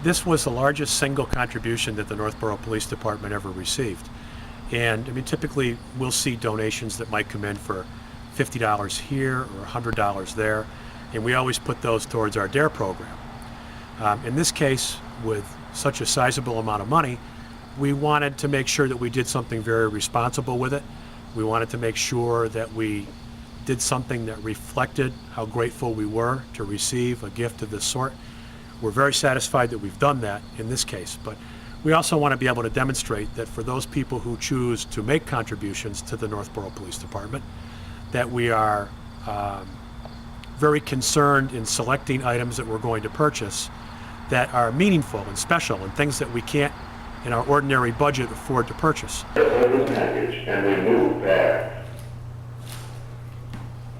This was the largest single contribution that the Northborough Police Department ever received. And I mean, typically we'll see donations that might come in for $50 here or $100 there, and we always put those towards our DARE program. In this case, with such a sizable amount of money, we wanted to make sure that we did something very responsible with it. We wanted to make sure that we did something that reflected how grateful we were to receive a gift of this sort. We're very satisfied that we've done that in this case, but we also want to be able to demonstrate that for those people who choose to make contributions to the Northborough Police Department, that we are very concerned in selecting items that we're going to purchase that are meaningful and special and things that we can't in our ordinary budget afford to purchase. Package and remove bag.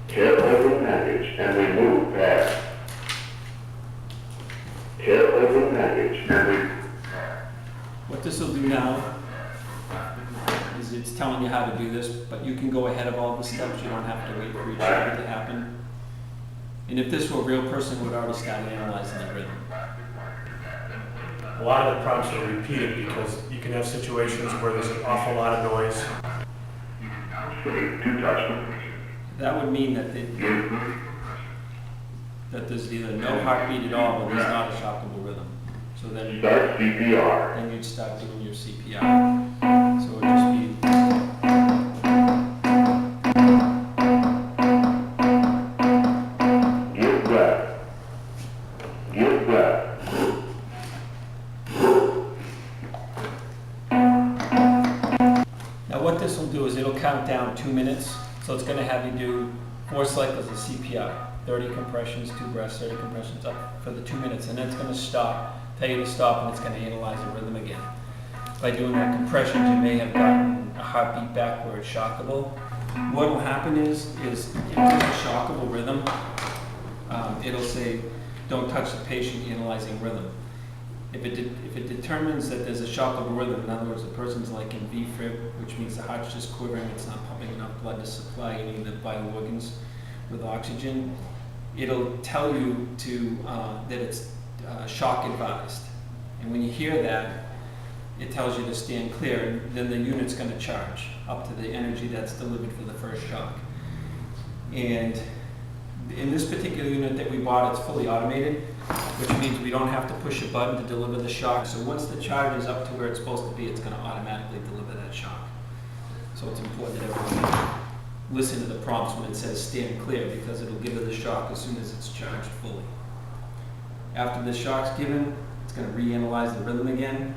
Care over package and remove bag. Care over package and remove bag. What this will do now is it's telling you how to do this, but you can go ahead of all the steps. You don't have to wait for each step to happen. And if this were a real person, would already start analyzing the rhythm. A lot of the prompts are repeated because you can have situations where there's an awful lot of noise. That would mean that there's either no heartbeat at all or there's not a shockable rhythm. So then, start CPR. Then you'd start doing your CPR. So it would just be give breath. Give breath. Now what this will do is it'll count down 2 minutes. So it's going to have you do 4 cycles of CPR, 30 compressions, 2 breaths, 30 compressions up for the 2 minutes, and then it's going to stop, tell you to stop, and it's going to analyze the rhythm again. By doing that compressions, you may have gotten a heartbeat back where it's shockable. What will happen is if there's a shockable rhythm, it'll say, don't touch the patient, analyzing rhythm. If it determines that there's a shockable rhythm, in other words, the person's like in V-fib, which means the heart's just quivering, it's not pumping enough blood to supply any of the vital organs with oxygen, it'll tell you that it's shock advised. And when you hear that, it tells you to stand clear, and then the unit's going to charge up to the energy that's delivered for the first shock. And in this particular unit that we bought, it's fully automated, which means we don't have to push a button to deliver the shock. So once the charge is up to where it's supposed to be, it's going to automatically deliver that shock. So it's important that everyone listen to the prompts when it says stand clear, because it'll give it the shock as soon as it's charged fully. After the shock's given, it's going to reanalyze the rhythm again.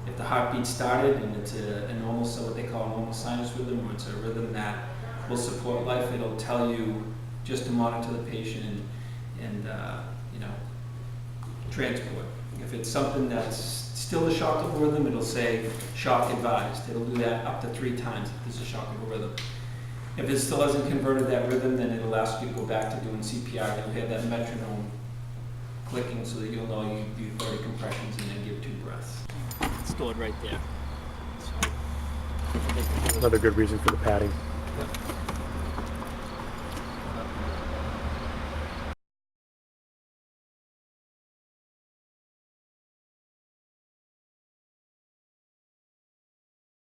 If the heartbeat started and it's a normal, so what they call a normal sinus rhythm, or it's a rhythm that will support life, it'll tell you just to monitor the patient and transport. If it's something that's still a shockable rhythm, it'll say shock advised. It'll do that up to 3 times if there's a shockable rhythm. If it still hasn't converted that rhythm, then it'll ask you to go back to doing CPR. You'll hear that metronome clicking so that you'll know you do 30 compressions and then give 2 breaths. It's stored right there. So, Another good reason for the padding.